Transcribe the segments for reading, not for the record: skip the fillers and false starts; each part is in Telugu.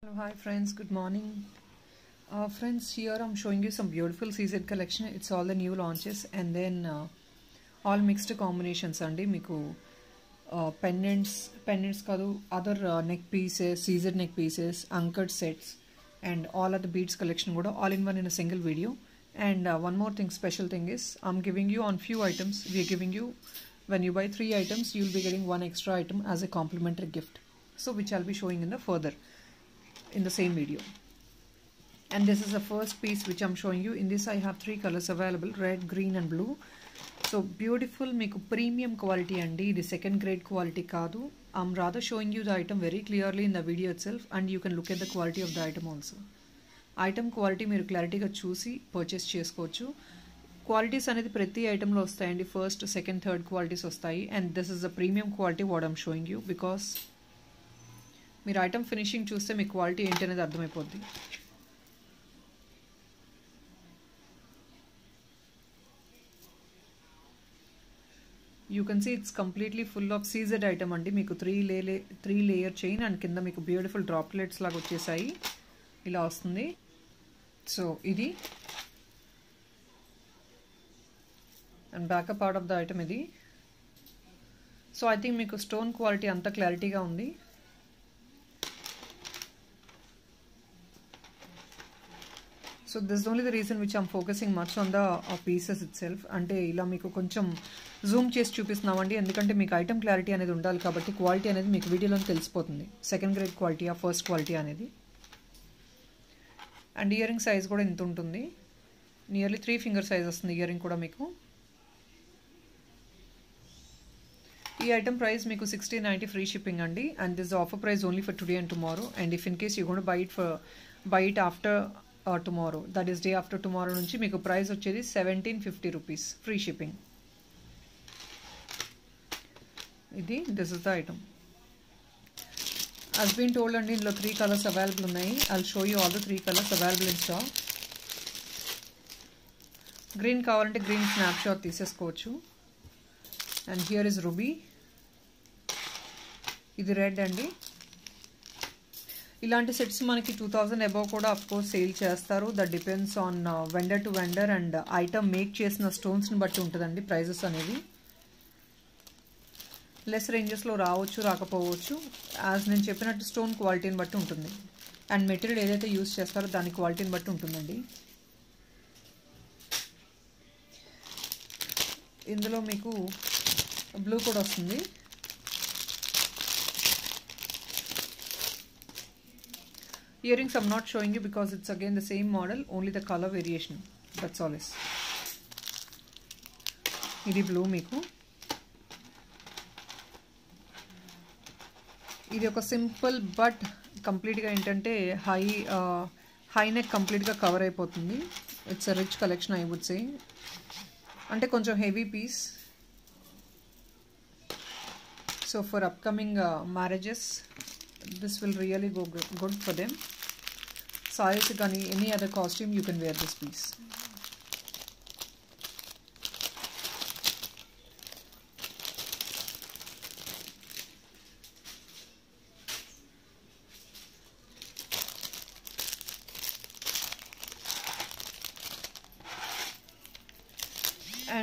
Hello, hi friends, good morning. Friends, here I'm showing you some beautiful CZ collection. It's all the new launches and then all mixed combinations andi meeku pendants kadu other neck pieces, CZ neck pieces, anchored sets and all other beads collection kuda all in one in a single video. And one more thing, special thing is I'm giving you on few items. We are giving you, when you buy 3 items, you'll be getting one extra item as a complimentary gift. So which I'll be showing in the further in the same video. And this is the first piece which I'm showing you. In this I have 3 colors available, red, green and blue. So beautiful, meeku premium quality andi. The second grade quality kaadu. I'm rather showing you the item very clearly in the video itself, and you can look at the quality of the item also. Item quality మీరు క్లారిటీగా చూసి పర్చేస్ చేసుకోవచ్చు. క్వాలిటీస్ అనేది ప్రతి ఐటెంలో వస్తాయండి. ఫస్ట్, సెకండ్, థర్డ్ క్వాలిటీస్ వస్తాయి. And this is the premium quality what I'm showing you, because మీరు ఐటమ్ ఫినిషింగ్ చూస్తే మీ క్వాలిటీ ఏంటి అనేది అర్థమైపోద్ది. You can see it's completely full of CZ item అండి. మీకు త్రీ లేయర్ చైన్ అండ్ కింద మీకు బ్యూటిఫుల్ డ్రాప్లెట్స్ లాగా వచ్చేసాయి. ఇలా వస్తుంది. సో ఇది and backup part of the item ఇది. సో ఐ థింక్ మీకు స్టోన్ క్వాలిటీ అంత క్లారిటీగా ఉంది. So this is only the reason which I'm focusing much on the pieces itself. అంటే ఇలా మీకు కొంచెం జూమ్ చేసి చూపిస్తున్నామండి, ఎందుకంటే మీకు ఐటమ్ క్లారిటీ అనేది ఉండాలి కాబట్టి క్వాలిటీ అనేది మీకు వీడియోలో తెలిసిపోతుంది. సెకండ్ గ్రేడ్ క్వాలిటీ ఆ ఫస్ట్ క్వాలిటీ అనేది. అండ్ ఇయర్ రింగ్ సైజ్ కూడా ఇంత ఉంటుంది, నియర్లీ 3 ఫింగర్ సైజ్ వస్తుంది ఇయర్ రింగ్ కూడా మీకు. ఈ ఐటమ్ ప్రైస్ మీకు 1690 ఫ్రీ షిప్పింగ్ అండి. And this offer price only for today and tomorrow. And if in case you gonna by it after tomorrow, that is day after tomorrow నుంచి మీకు ప్రైస్ వచ్చేది 1750 రూపీస్ ఫ్రీ షిప్పింగ్. ఇది this is the item. as been told అండి, ఇందులో 3 కలర్స్ అవైలబుల్ ఉన్నాయి. I'll show you all the 3 colours available in stock. Green కావాలంటే గ్రీన్ స్నాప్ షాట్ తీసేసుకోవచ్చు. And here is ruby. ఇది రెడ్ అండి. ఇలాంటి సెట్స్ మనకి 2000 అబౌవ్ కూడా అఫ్కోర్స్ సేల్ చేస్తారు. That depends on vendor to vendor and item make చేసిన స్టోన్స్ని బట్టి ఉంటుందండి ప్రైజెస్ అనేది. లెస్ రేంజెస్లో రావచ్చు, రాకపోవచ్చు. యాజ్ నేను చెప్పినట్టు స్టోన్ క్వాలిటీని బట్టి ఉంటుంది. అండ్ మెటీరియల్ ఏదైతే యూజ్ చేస్తారో దాని క్వాలిటీని బట్టి ఉంటుందండి. ఇందులో మీకు బ్లూ కూడా వస్తుంది. Earrings I'm not showing you because it's again the same model, only the color variation. That's all is. ఇది బ్లూ మీకు. ఇది ఒక సింపుల్ బట్ కంప్లీట్గా ఏంటంటే హై నెక్ కంప్లీట్గా కవర్ అయిపోతుంది. It's a rich collection I would say. అంటే కొంచెం heavy piece. So for upcoming marriages this will really go good for them. Saris gani any other costume you can wear this piece.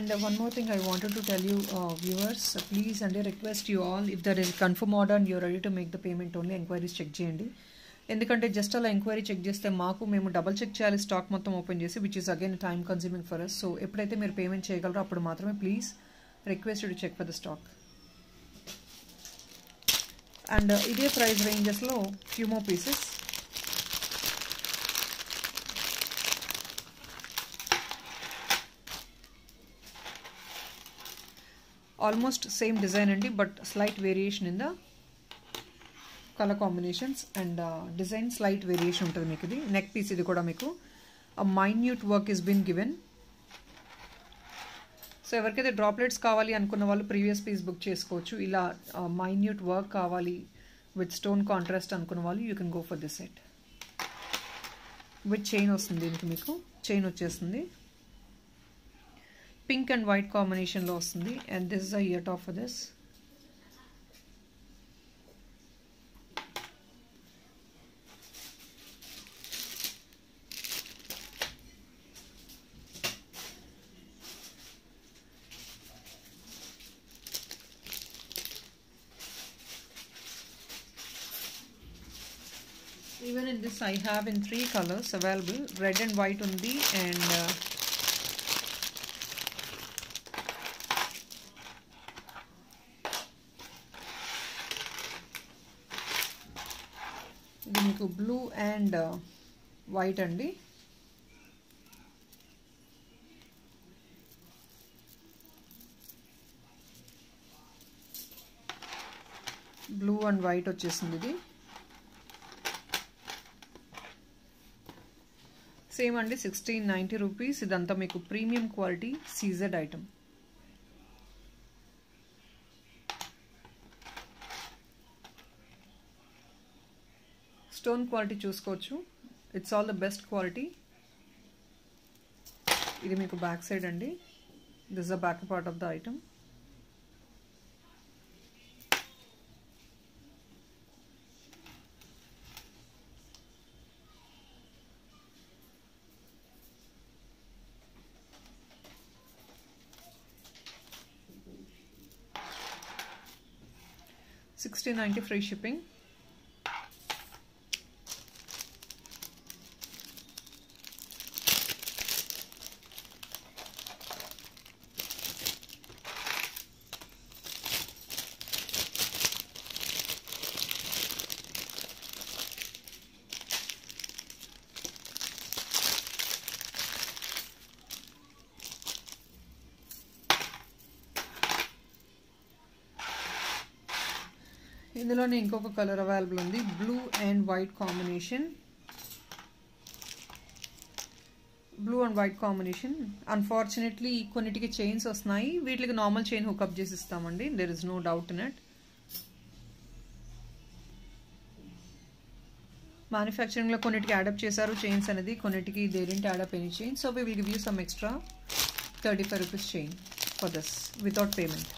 And one more thing I wanted to tell you, viewers, please, and I request you all, if there is a confirm order and you're ready to make the payment, only enquiries check చేయండి. ఎందుకంటే జస్ట్ అలా ఎంక్వైరీ చెక్ చేస్తే మాకు మేము డబుల్ చెక్ చేయాలి స్టాక్ మొత్తం ఓపెన్ చేసి, which is again time consuming for us. So ఎప్పుడైతే మీరు పేమెంట్ చేయగలరో అప్పుడు మాత్రమే please request to check for the stock. And ఇదే ప్రైస్ రేంజెస్లో few more pieces. Almost same design అండి, but slight variation in the colour combinations and design slight variation ఉంటుంది మీకు. ఇది నెక్ పీస్. ఇది కూడా మీకు minute work is been given. So ఎవరికైతే డ్రాప్లెట్స్ కావాలి అనుకున్న వాళ్ళు ప్రీవియస్ పీస్ బుక్ చేసుకోవచ్చు. ఇలా మైన్యూట్ వర్క్ కావాలి విత్ స్టోన్ కాంట్రాస్ట్ అనుకున్న వాళ్ళు you can go for this set. With chain వస్తుంది దీనికి, మీకు చైన్ వచ్చేస్తుంది. పింక్ అండ్ వైట్ కాంబినేషన్లో వస్తుంది. And this is a year top for this. Even in this I have in 3 colors available. Red and white undi and ఇది మీకు బ్లూ అండ్ వైట్ అండి. బ్లూ అండ్ వైట్ వచ్చేసింది ఇది. సేమ్ అండి 1690 రూపీస్. ఇదంతా మీకు premium quality CZ item. Stone quality చూసుకోవచ్చు. It's all the best quality. ఇది మీకు బ్యాక్ సైడ్ అండి. This the back part of the item. $16.90 free shipping. ఇందులోనే ఇంకొక కలర్ అవైలబుల్ ఉంది. Blue and white combination. Blue and white combination. Unfortunately కొన్నిటికి చైన్స్ వస్తున్నాయి. వీటికి నార్మల్ చైన్ హుక్అప్ చేసి ఇస్తామండి. There is no doubt in it. మ్యానుఫ్యాక్చరింగ్లో కొన్నిటికి యాడప్ చేశారు చైన్స్ అనేది, కొన్నిటికి they didn't add up any chain. So we will give you some extra 35 rupees chain for this without payment.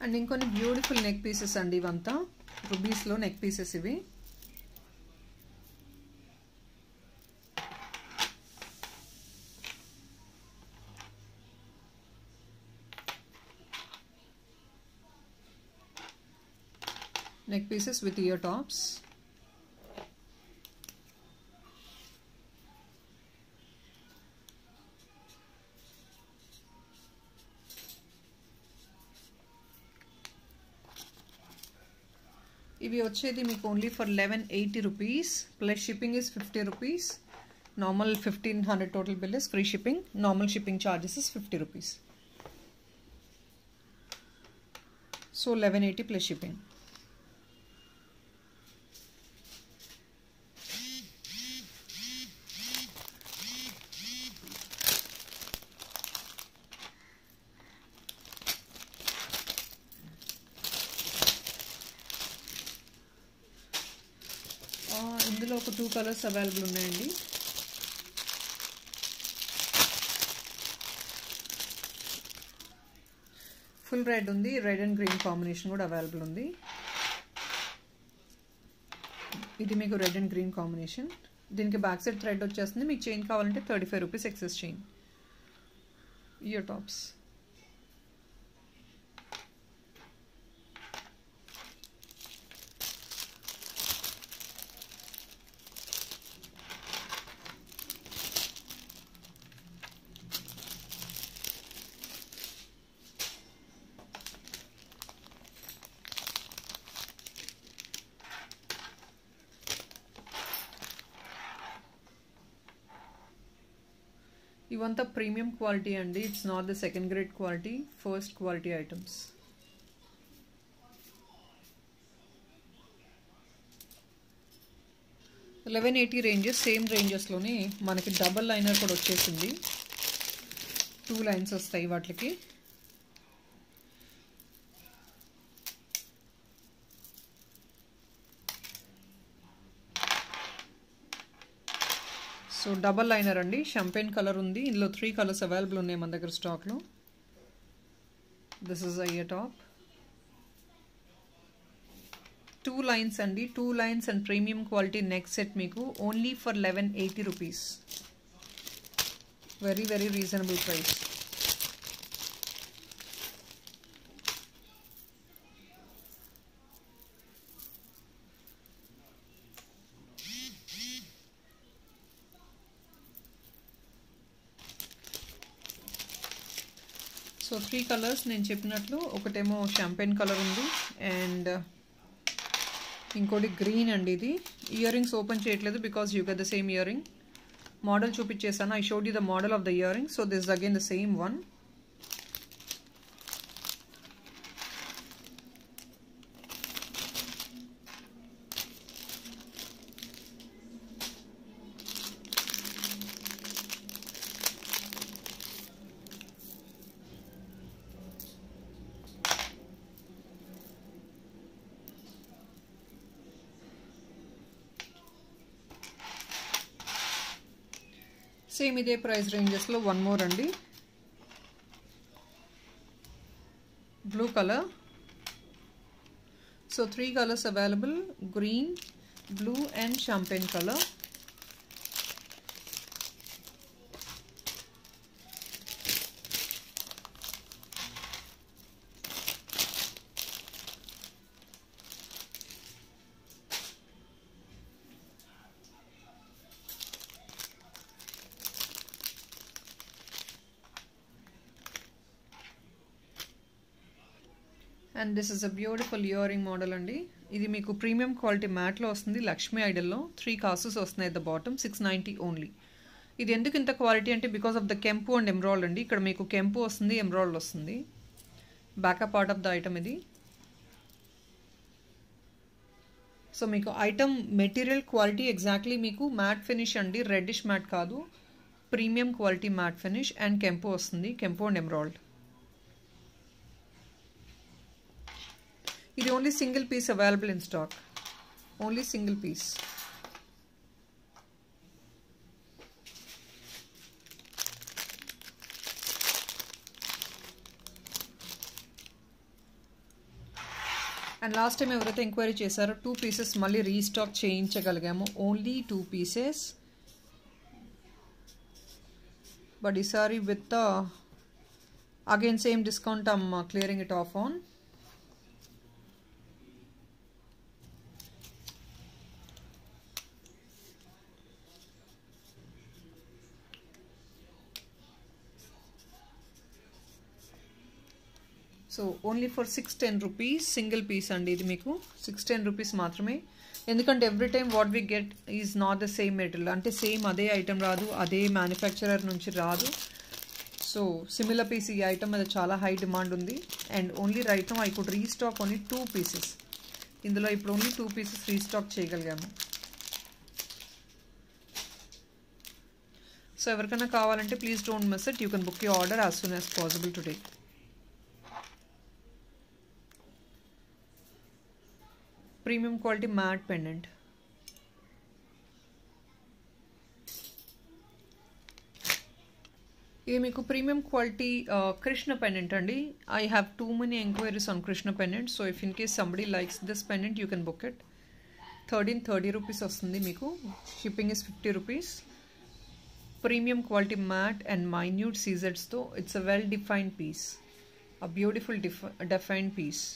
And ఇంకొన్ని బ్యూటిఫుల్ నెక్ పీసెస్ అండి. ఇవంతా రూబీస్లో నెక్ పీసెస్ ఇవి. Neck pieces with ear tops. ఇవి వచ్చేది మీకు only for 1180 rupees plus shipping is 50 rupees. Normal 1500 total bill is free shipping. Normal shipping charges is 50 rupees. So 1180 plus shipping. ఇందులో ఒక 2 కలర్స్ అవైలబుల్ ఉన్నాయండి. ఫుల్ రెడ్ ఉంది, రెడ్ అండ్ గ్రీన్ కాంబినేషన్ కూడా అవైలబుల్ ఉంది. ఇది మీకు రెడ్ అండ్ గ్రీన్ కాంబినేషన్. దీనికి బ్యాక్ సైడ్ థ్రెడ్ వచ్చేస్తుంది. మీకు చైన్ కావాలంటే 35 rupees excess chain. Ear tops. ఇవంతా ప్రీమియం క్వాలిటీ అండి. It's not the second grade quality, first quality items. $1180 ranges. Same రేంజెస్లోనే మనకి డబల్ లైనర్ కూడా వచ్చేసింది. 2 లైన్స్ వస్తాయి వాటికి. సో డబల్ లైనర్ అండి, షంపెయిన్ కలర్ ఉంది. ఇందులో 3 కలర్స్ అవైలబుల్ ఉన్నాయి మన దగ్గర స్టాక్లో. This is ear top. 2 lines అండి, 2 lines and premium quality neck set మీకు only for 1180 rupees. Very very reasonable price. So 3 colours నేను చెప్పినట్లు, ఒకటేమో షాంపెయిన్ కలర్ ఉంది అండ్ ఇంకోటి గ్రీన్ అండి. ఇది ఇయర్ రింగ్స్ ఓపెన్ చేయట్లేదు because you get the same earring. Model చూపించేసాను, I showed you the model of the earring. So this again the same one. Same ఇదే ప్రైస్ రేంజెస్లో వన్ మోర్ అండి, blue colour. So 3 colours available, green, blue and champagne colour. And this is a beautiful ear ring model అండి. ఇది మీకు ప్రీమియం క్వాలిటీ మ్యాట్లో వస్తుంది, లక్ష్మీ ఐడల్లో 3 కాసెస్ వస్తున్నాయి. At the bottom 690 only. ఇది ఎందుకు ఇంత క్వాలిటీ అంటే బికాస్ ఆఫ్ ద కెంపు అండ్ ఎమ్రాల్డ్ అండి. ఇక్కడ మీకు కెంపు వస్తుంది, ఎమ్రాల్డ్ వస్తుంది. Backup part of the item ఇది. సో మీకు ఐటమ్ మెటీరియల్ క్వాలిటీ ఎగ్జాక్ట్లీ మీకు మ్యాట్ ఫినిష్ అండి, రెడ్డిష్ మ్యాట్ కాదు, premium quality matte finish and కెంపు వస్తుంది, కెంపు అండ్ ఎమ్రాల్డ్. ఇది only single piece available in stock, only single piece. And last time ఎవరైతే ఎంక్వైరీ చేశారో 2 పీసెస్ మళ్ళీ రీస్టాక్ చేయించగలిగాము, ఓన్లీ 2 పీసెస్. బట్ ఈసారి with again same discount I'm clearing it off on. So only for 610 rupees single piece అండి. ఇది మీకు 610 రూపీస్ మాత్రమే. ఎందుకంటే every time what we get is not the same material, అంటే సేమ్ అదే ఐటమ్ రాదు, అదే మ్యానుఫ్యాక్చరర్ నుంచి రాదు. సో సిమిలర్ పీస్ ఈ ఐటమ్ మీద చాలా హై డిమాండ్ ఉంది. And only right now I could restock only 2 pieces. ఇందులో ఇప్పుడు ఓన్లీ 2 పీసెస్ రీస్టాక్ చేయగలిగాము. సో ఎవరికైనా కావాలంటే please don't miss it, you can book your order as soon as possible today. Premium quality matte pendant. ఇది మీకు ప్రీమియం క్వాలిటీ కృష్ణ పెండెంట్ అండి. I have too many enquiries on Krishna pendant. So if in case somebody likes this pendant you can book it. 1330 rupees వస్తుంది మీకు. Shipping is 50 rupees. Premium quality matte and minute సీజెడ్స్తో it's a well defined piece, a beautiful defined piece.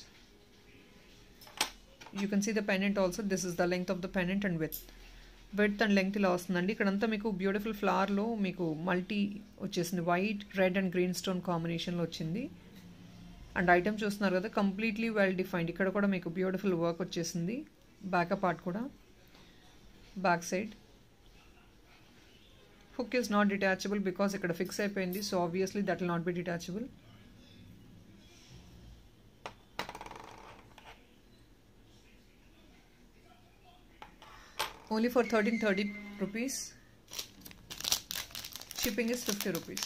You can see the pendant also. This is the length of the pendant and width and length ఇలా వస్తుందండి. ఇక్కడంతా మీకు బ్యూటిఫుల్ ఫ్లవర్లో మీకు మల్టీ వచ్చేసింది, white, red and green stone కాంబినేషన్లో వచ్చింది. అండ్ ఐటమ్ చూస్తున్నారు కదా, కంప్లీట్లీ వెల్ డిఫైన్డ్. ఇక్కడ కూడా మీకు బ్యూటిఫుల్ వర్క్ వచ్చేసింది. బ్యాకప్ పార్ట్ కూడా, back side hook is not detachable because ఇక్కడ ఫిక్స్ అయిపోయింది. So obviously that will not be detachable. Only for 1330 rupees. Shipping is 50 rupees.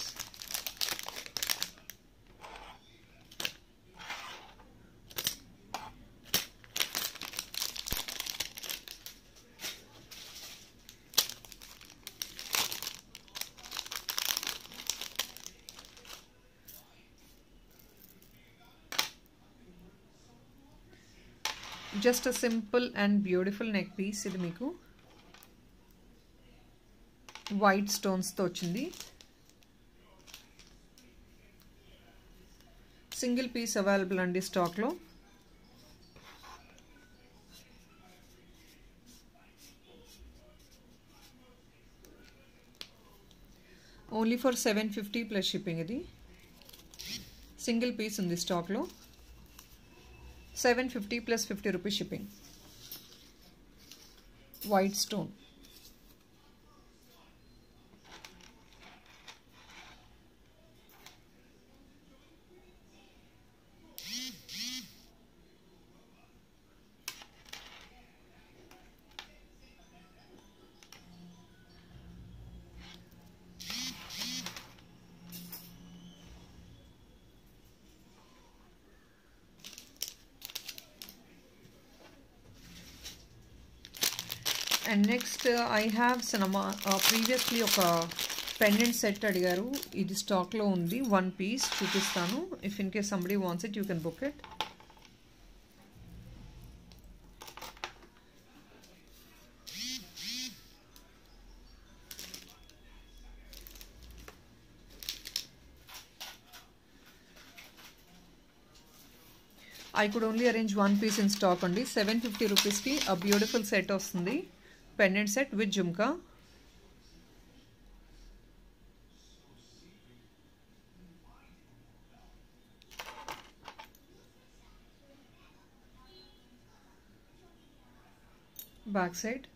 Just simple and beautiful neck piece. ఇది మీకు వైట్ స్టోన్స్తో వచ్చింది. సింగిల్ పీస్ అవైలబుల్ అండి స్టాక్లో. Only for 750 plus shipping. ఇది సింగిల్ పీస్ ఉంది స్టాక్లో. 750 plus 50 rupees shipping. White stone. And next I have previously ఒక పెండెంట్ సెట్ అడిగారు. ఇది స్టాక్లో ఉంది. 1 పీస్ చూపిస్తాను. If in case somebody wants it you can book it. I could only arrange 1 piece in stock only. 750 rupees ki a beautiful set వస్తుంది. Pendant set with jhumka. Back side.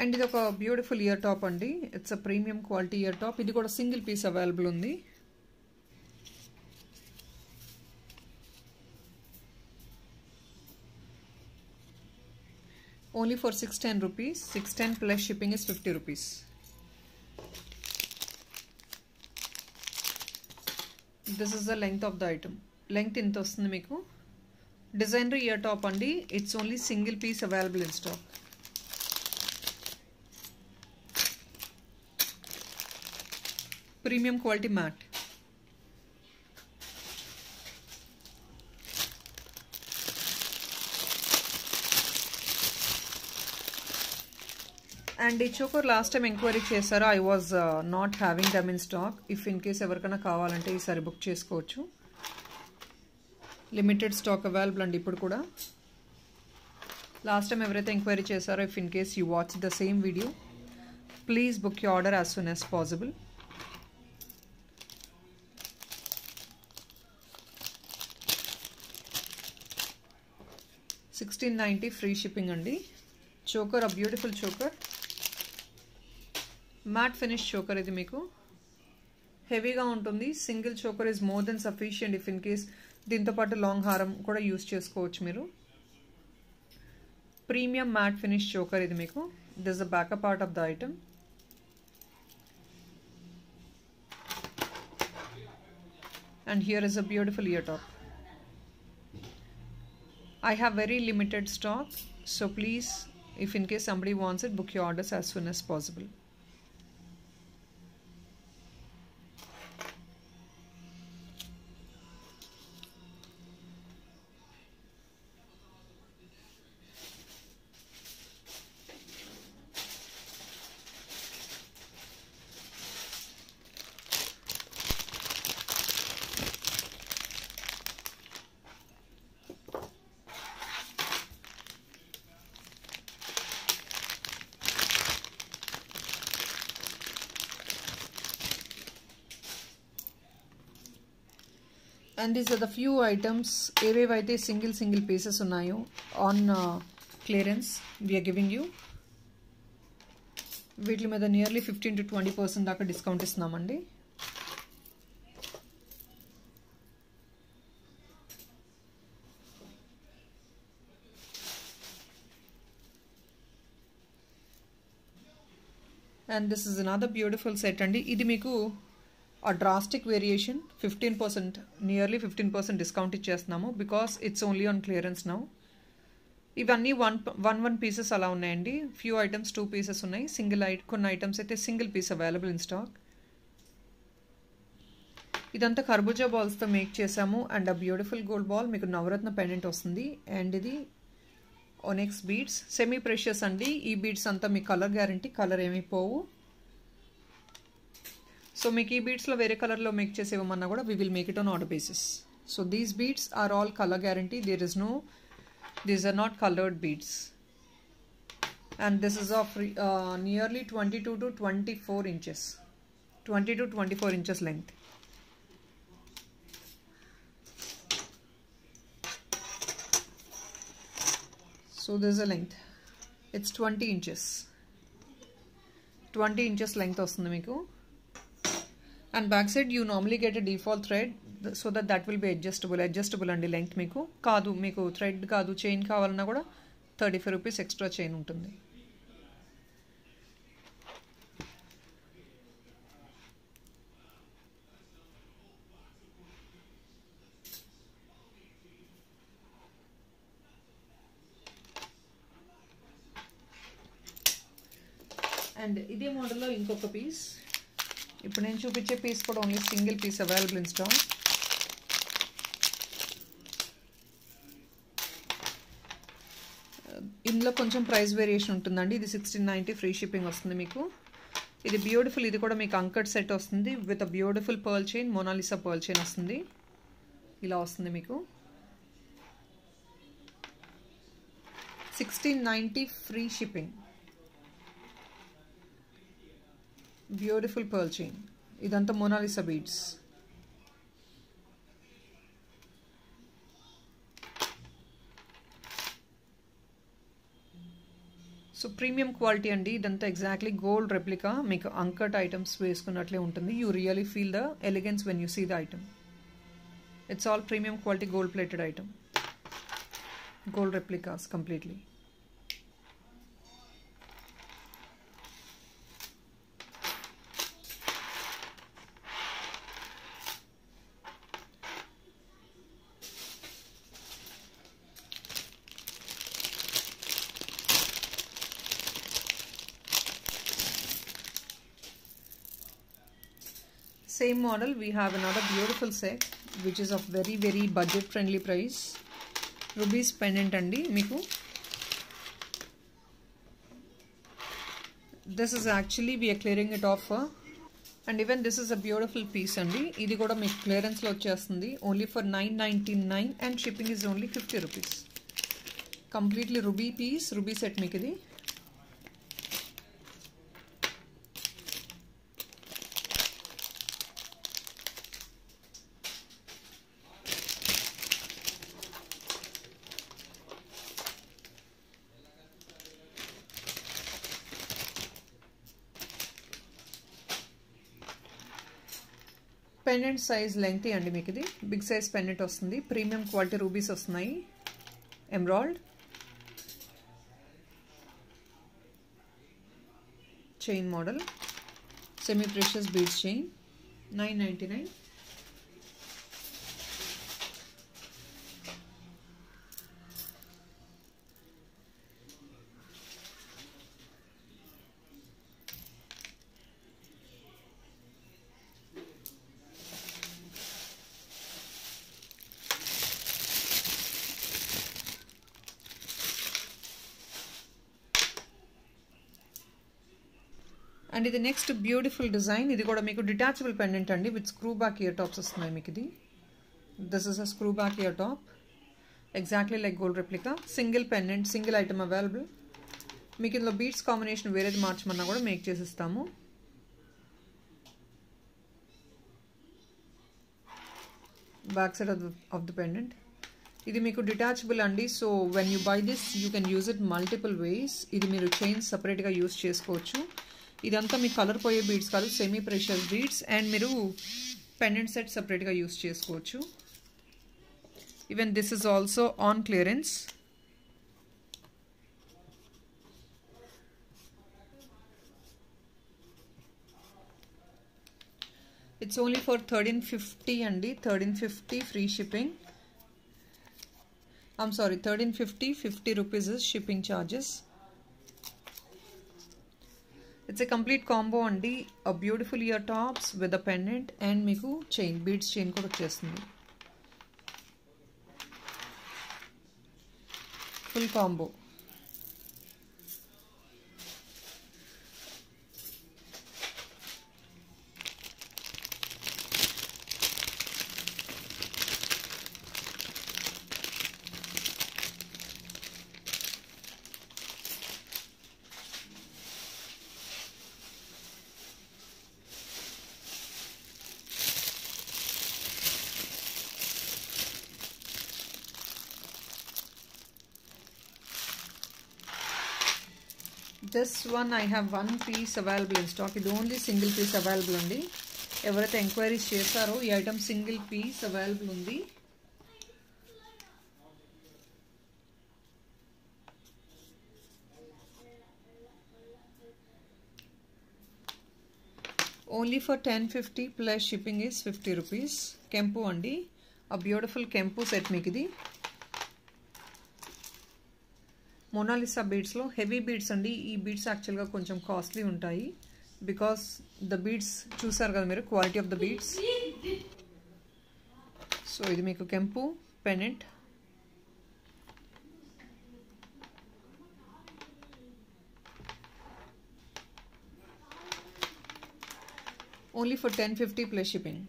And ఇది ఒక బ్యూటిఫుల్ ఇయర్ టాప్ అండి. It's a premium quality ear top. ఇది కూడా సింగిల్ పీస్ అవైలబుల్ ఉంది. Only for 610 rupees. 610 plus shipping is 50 rupees. This is the length of the item. Length ఇంత వస్తుంది మీకు. డిజైనర్ ఇయర్ టాప్ అండి. It's only single piece available in stock. Premium quality matte. And ఈ చోకర్ లాస్ట్ టైం ఎంక్వైరీ చేశారు. I was not having them in stock. If in case ఎవరికైనా కావాలంటే ఈసారి బుక్ చేసుకోవచ్చు. లిమిటెడ్ స్టాక్ అవైలబుల్ అండి ఇప్పుడు కూడా. లాస్ట్ టైం ఎవరైతే ఎంక్వైరీ చేశారో if in case you watch the same video please book your order as soon as possible. $1690 free shipping అండి. చోకర్ ఆ beautiful choker. Matte finish choker. ఇది మీకు హెవీగా ఉంటుంది. Single choker is more than sufficient. If in case దీంతో పాటు లాంగ్ హారం కూడా యూస్ చేసుకోవచ్చు మీరు. ప్రీమియం మ్యాట్ ఫినిష్ చోకర్ ఇది మీకు. This the backup part of the item. And here is a beautiful ear top. I have very limited stock, so please, if in case somebody wants it, book your orders as soon as possible. And these are the few items ఏవేవైతే సింగిల్ పీసెస్ ఉన్నాయో on clearance we're giving you. వీటి మీద నియర్లీ 15 to 20% దాకా డిస్కౌంట్ ఇస్తున్నామండి. And this is another beautiful set అండి. ఇది మీకు ఆ డ్రాస్టిక్ వేరియేషన్ 15%, నియర్లీ 15% డిస్కౌంట్ ఇచ్చేస్తున్నాము because it's only on clearance now. ఇవన్నీ వన్ పీసెస్ అలా ఉన్నాయండి. ఫ్యూ ఐటమ్స్ 2 పీసెస్ ఉన్నాయి. కొన్ని ఐటమ్స్ అయితే single piece available in stock. ఇదంతా కర్బూజా బాల్స్తో మేక్ చేసాము. అండ్ ఆ బ్యూటిఫుల్ గోల్డ్ బాల్ మీకు నవరత్న పెండెంట్ వస్తుంది. అండ్ ఇది ఒనెక్స్ బీడ్స్, సెమీ ప్రెషియస్ అండి. ఈ బీడ్స్ అంతా మీ కలర్ గ్యారంటీ, కలర్ ఏమీ పోవు. సో మీకు ఈ బీడ్స్లో వేరే కలర్లో మేక్ చేసి ఇవ్వమన్నా కూడా we will make it on order basis. So these beads are all colour guarantee. These are not colored beads. And this is of nearly 22 to 24 inches. 20 to 24 inches length. So this is a length. It's 20 inches. 20 inches length వస్తుంది మీకు. And back side you normally get a default thread so that will be adjustable అండి. లెంగ్త్ మీకు కాదు, మీకు థ్రెడ్ కాదు చైన్ కావాలన్నా కూడా 35 రూపీస్ ఎక్స్ట్రా చైన్ ఉంటుంది. అండ్ ఇదే మోడల్లో ఇంకొక పీస్, ఇప్పుడు నేను చూపించే పీస్ కూడా only single piece available in stock. ఇందులో కొంచెం ప్రైస్ వేరియేషన్ ఉంటుందండి. ఇది 1690 ఫ్రీ షిప్పింగ్ వస్తుంది మీకు. ఇది బ్యూటిఫుల్, ఇది కూడా మీకు అంకట్ సెట్ వస్తుంది with a beautiful pearl chain, Mona Lisa pearl chain వస్తుంది. ఇలా వస్తుంది మీకు. 1690 free shipping. Beautiful pearl chain, ఇదంతా Mona Lisa beads. So premium quality అండి. ఇదంతా ఎగ్జాక్ట్లీ గోల్డ్ రెప్లికా. మీకు అంకట్ ఐటమ్స్ వేసుకున్నట్లే ఉంటుంది. You really feel the elegance when you see the item. It's all premium quality gold plated item, gold replicas completely. Same model, we have another beautiful set which is of very budget friendly price. Rubies pendant andi meeku. This is actually we are clearing it off and even this is a beautiful piece andi. Idi kuda meeku clearance lo vachestundi only for 999 and shipping is only 50 rupees. Completely ruby piece, ruby set meeku idi. Pendant size lengthy అండి మీకు. ఇది బిగ్ సైజ్ పెండెంట్ వస్తుంది. ప్రీమియం క్వాలిటీ రూబీస్ వస్తున్నాయి, emerald chain model, semi precious beads chain, 999. And ఇది నెక్స్ట్ బ్యూటిఫుల్ డిజైన్. ఇది కూడా మీకు డిటాచబుల్ పెండెంట్ అండి with screw back ear tops వస్తున్నాయి మీకు. ఇది this is a screw back year top exactly like gold replica. Single pendant, single item available. మీకు ఇందులో బీట్స్ కాంబినేషన్ వేరేది మార్చమన్నా కూడా make చేసిస్తాము. Back side of the pendant. ఇది మీకు డిటాచబుల్ అండి. So when you by this you can use it multiple ways. ఇది మీరు చైన్స్ సపరేట్గా యూజ్ చేసుకోవచ్చు. ఇదంతా మీకు కలర్ పోయే బీడ్స్ కాదు, సెమీ ప్రెషియస్ బీడ్స్. అండ్ మీరు పెండెంట్ సెట్ సపరేట్గా యూజ్ చేసుకోవచ్చు. Even this is also on clearance. It's only for 1350 అండి. 1350 free shipping. I'm sorry, 1350, 50 rupees is shipping charges. It's a complete combo అండి. A beautiful ear tops with a pendant and మీకు chain, beads chain కూడా వచ్చేస్తుంది. Full combo. This one I have one piece available in stock. ఇది ఓన్లీ సింగిల్ పీస్ అవైలబుల్ ఉంది. ఎవరైతే ఎంక్వైరీస్ చేశారో ఈ ఐటమ్ సింగిల్ పీస్ అవైలబుల్ ఉంది. Only for 1050 plus shipping is 50 rupees. కెంపు అండి, ఆ బ్యూటిఫుల్ కెంపు సెట్ మీకు ఇది. మొనాలిసా బీడ్స్లో హెవీ బీడ్స్ అండి. ఈ బీడ్స్ యాక్చువల్గా కొంచెం కాస్ట్లీ ఉంటాయి బికాస్ ద బీడ్స్ చూసారు కదా మీరు, quality of the beads. So ఇది మీకు కెంపు pendant. Only for 1050 plus shipping.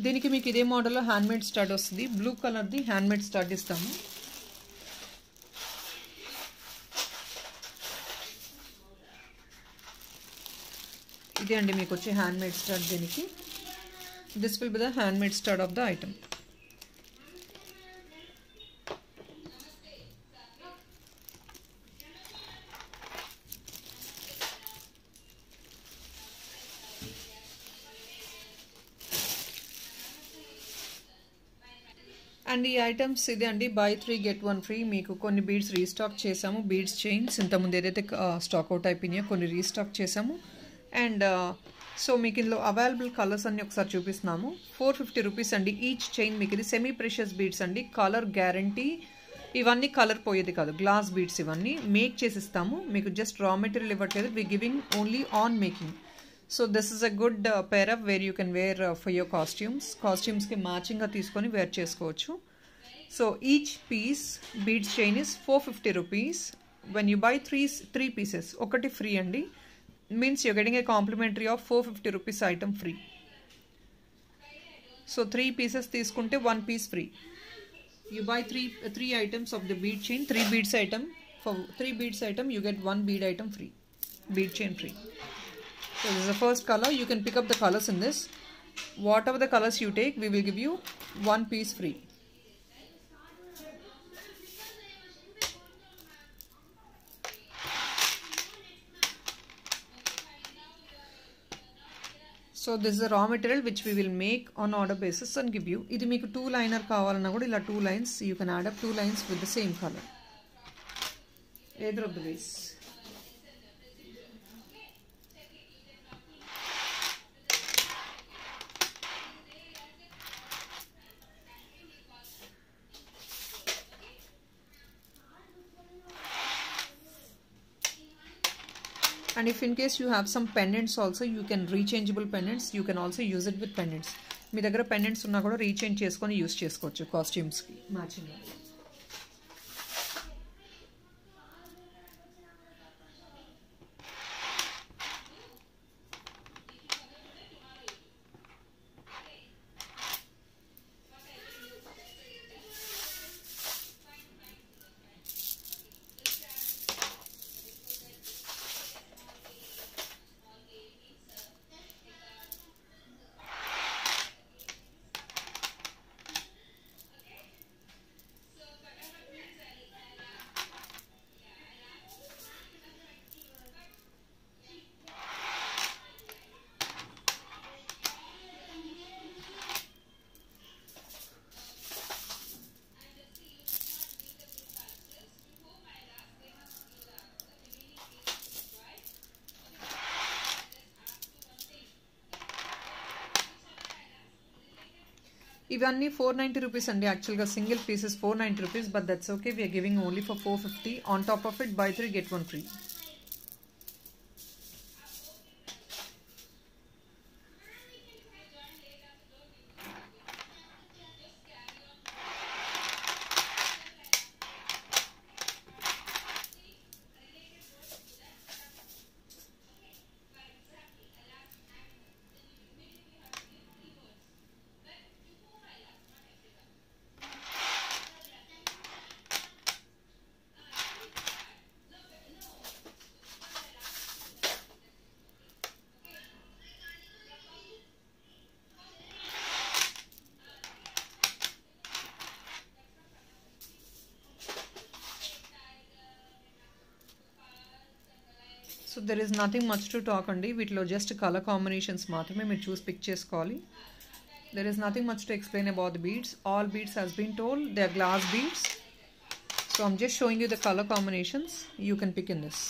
దీనికి మీకు ఇదే మోడల్లో హ్యాండ్మేడ్ స్టడ్ వస్తుంది. బ్లూ కలర్ది హ్యాండ్మేడ్ స్టడ్ ఇస్తాము. ఇదే అండి మీకు వచ్చే హ్యాండ్మేడ్ స్టడ్. దీనికి this will be the handmade stud of the item. And ఈ ఐటమ్స్ ఇదే అండి, బై 3 get 1 ఫ్రీ. మీకు కొన్ని బీడ్స్ రీస్టాక్ చేసాము. బీడ్స్ చైన్స్ ఇంతకుముందు ఏదైతే స్టాక్ అవుట్ అయిపోయినాయో కొన్ని రీస్టాక్ చేసాము. అండ్ సో మీకు ఇందులో అవైలబుల్ కలర్స్ అన్ని ఒకసారి చూపిస్తున్నాము. 450 రూపీస్ అండి ఈచ్ చైన్. మీకు ఇది సెమీ ప్రెషియస్ బీడ్స్ అండి, కలర్ గ్యారంటీ. ఇవన్నీ కలర్ పోయేది కాదు, గ్లాస్ బీడ్స్. ఇవన్నీ మేక్ చేసిస్తాము మీకు. జస్ట్ రా మెటీరియల్ ఇవ్వట్లేదు, we giving only on making. So this is a good pair up where you can wear for your కాస్ట్యూమ్స్కి మ్యాచింగ్గా తీసుకొని వేర్ చేసుకోవచ్చు. So each piece beads chain is 450 rupees. When you buy three pieces ఒకటి ఫ్రీ అండి. Means you getting a complimentary of 450 rupees item free. So 3 pieces తీసుకుంటే 1 piece free. You buy three items of the bead chain, 3 beads item. For 3 beads item, you get 1 bead item free, bead chain free. So this is the first color. You can pick up the colors in this. Whatever the colors you take, we will give you 1 piece free. So this is the raw material which we will make on order basis and give you. Idi meeku 2 liner kavalana kuda ila 2 lines you can add up 2 lines with the same color. Either of the ways. And if in case you have some pendants also, you can rechangeable pendants, you can also use it with pendants. మీ దగ్గర pendants ఉన్నా కూడా రీచేంజ్ చేసుకొని యూస్ చేసుకోవచ్చు కాస్ట్యూమ్స్కి మ్యాచింగ్గా. ఇవన్నీ 490 రూపీస్ అండి. యాక్చువల్గా single pieces 490 rupees, but that's okay, we're giving only for 450. On top of it buy 3 get 1 free. So there is nothing much to talk అండి. వీటిలో జస్ట్ కలర్ కాంబినేషన్స్ మాత్రమే మీరు చూసి పిక్ చేసుకోవాలి. There is nothing much to explain about the beads. All beads has been told they are glass beads. So I'm just showing you the colour combinations. You can pick in this.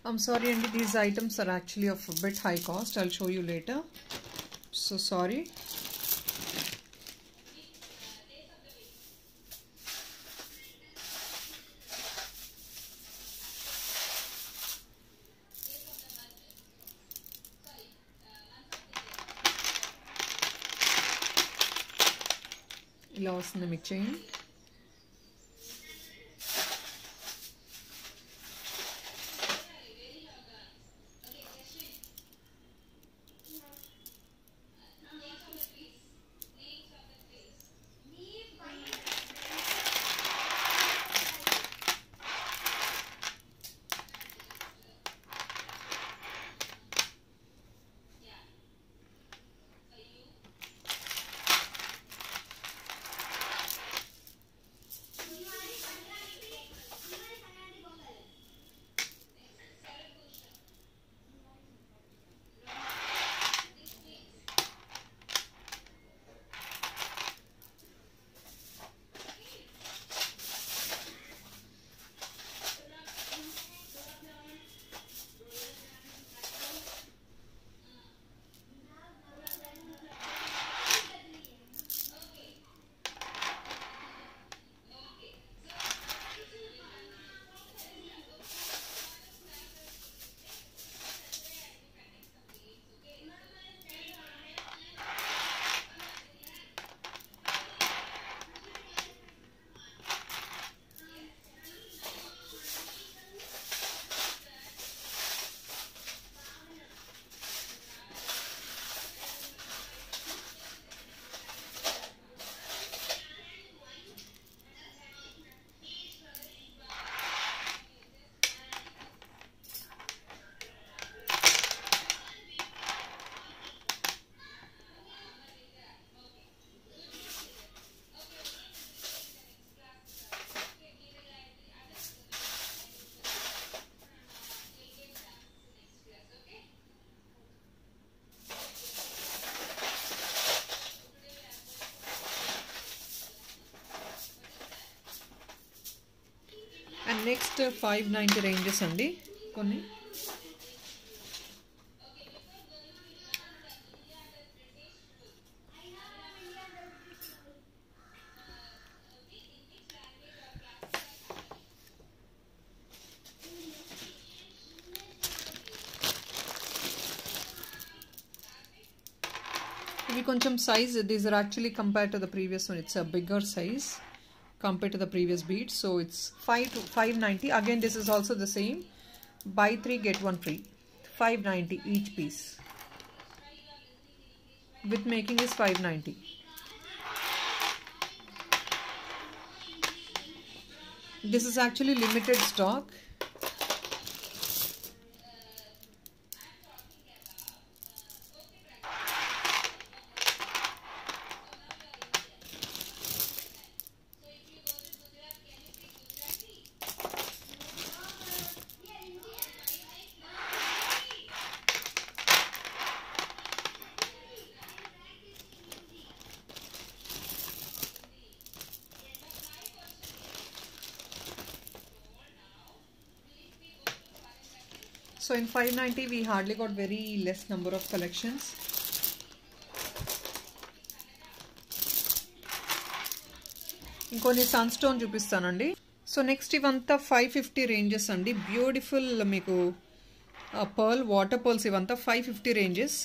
I'm sorry, and these items are actually of a bit high cost. I'll show you later. So sorry. ఇలా వస్తుంది మీకు చైన్. నెక్స్ట్ 590 రేంజెస్ అండి కొన్ని. ఇవి కొంచెం size, these are actually compared to the previous one, it's a bigger size compared to the previous beads, so it's 5 to 590. Again this is also the same, buy 3 get 1 free, 590 each piece, with making is 590. This is actually limited stock. So in 590 we hardly got very less number of collections. ఇంకొన్ని సన్ స్టోన్ చూపిస్తానండి. సో నెక్స్ట్ ఇవంతా 550 రేంజెస్ అండి. బ్యూటిఫుల్ మీకు పర్ల్ వాటర్ పర్ల్స్ ఇవంతా 550 రేంజెస్.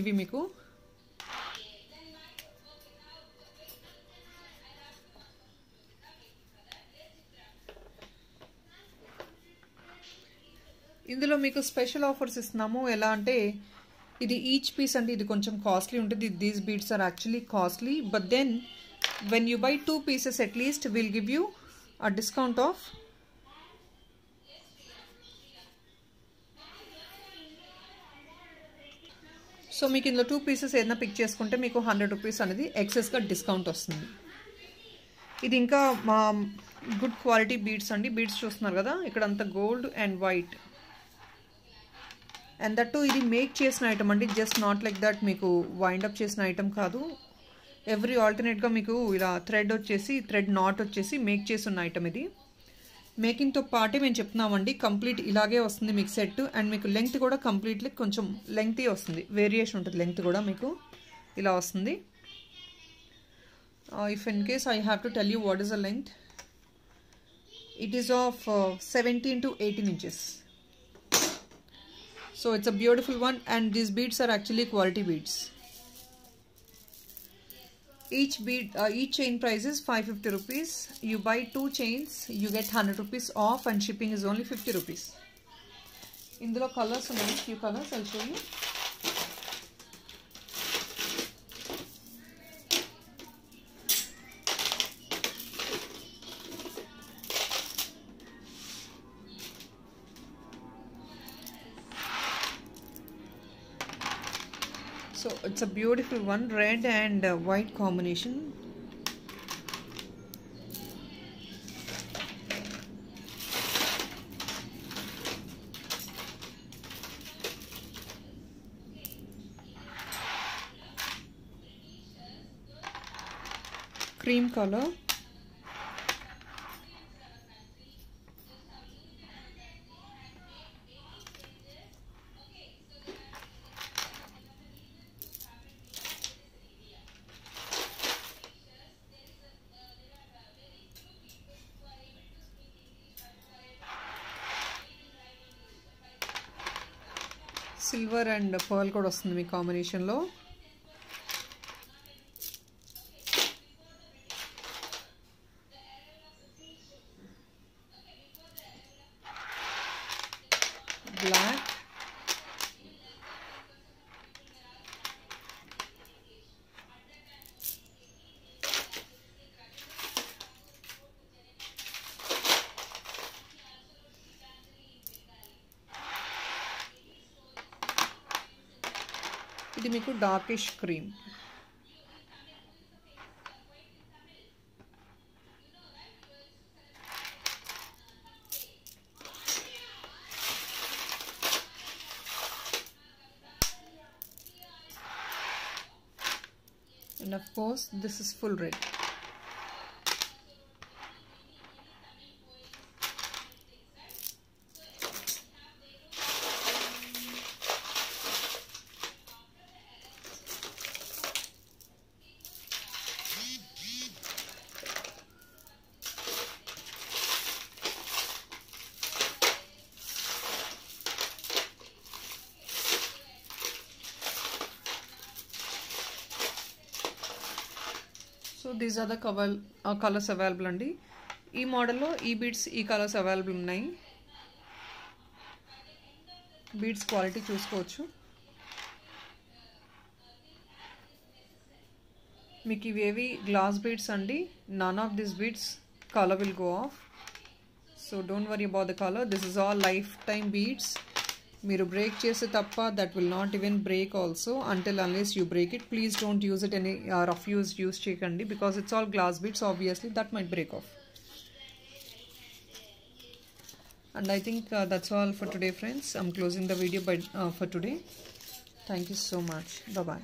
ఇవి మీకు ఇందులో మీకు స్పెషల్ ఆఫర్స్ ఇస్తున్నాము. ఎలా అంటే ఇది ఈచ్ పీస్ అంటే ఇది కొంచెం కాస్ట్లీ ఉంటుంది. These beads are actually costly, but then when you buy 2 pieces at least will give you a discount off so మీకు ఇందులో 2 pieces ఏదైనా పిక్ చేసుకుంటే మీకు 100 rupees అనేది ఎక్సెస్గా డిస్కౌంట్ వస్తుంది. ఇది ఇంకా మా గుడ్ క్వాలిటీ బీడ్స్ అండి. బీడ్స్ చూస్తున్నారు కదా, ఇక్కడ అంతా gold and white, and that to ఇది మేక్ చేసిన ఐటమ్ అండి. జస్ట్ నాట్ లైక్ దట్ మీకు వైండప్ చేసిన ఐటమ్ కాదు. ఎవ్రీ ఆల్టర్నేట్గా మీకు ఇలా థ్రెడ్ వచ్చేసి థ్రెడ్ నాట్ వచ్చేసి మేక్ చేసిన ఐటమ్ ఇది. మేకింగ్తో పాటే మేము చెప్తున్నామండి, కంప్లీట్ ఇలాగే వస్తుంది మీకు సెట్. అండ్ మీకు లెంగ్త్ కూడా కంప్లీట్లీ కొంచెం లెంగ్తీ వస్తుంది, వేరియేషన్ ఉంటుంది లెంగ్త్ కూడా మీకు ఇలా వస్తుంది. If in case I have to tell you what is the length, it is of 17 to 18 inches. So it's a beautiful one, and these beads are actually quality beads. Each bead, each chain price is 550 rupees. You buy 2 chains, you get 100 rupees off, and shipping is only 50 rupees. Indulo colors ఉన్నాయి, few colors I'll show you. So it's a beautiful one, red and white combination. Cream color. Silver and pearl కూడా వస్తుంది మీ కాంబినేషన్లో. బ్లాక్, ఇది మీకు darkish cream. And of course this is full red. These are the colours available అండి. ఈ మోడల్లో ఈ బీడ్స్ ఈ కలర్స్ అవైలబుల్ ఉన్నాయి. బీడ్స్ క్వాలిటీ చూసుకోవచ్చు. మీకు ఇవేవి గ్లాస్ బీడ్స్ అండి. None of this beads colour will go off. So don't worry about the colour. This is all lifetime beads. మీరు బ్రేక్ చేస్తే తప్ప that will not even break also until unless you break it. Please don't use it any rough use చేయకండి because it's all glass beads. Obviously that might break off. And I think that's all for today, friends. I'm closing the video for today. Thank you so much. Bye bye.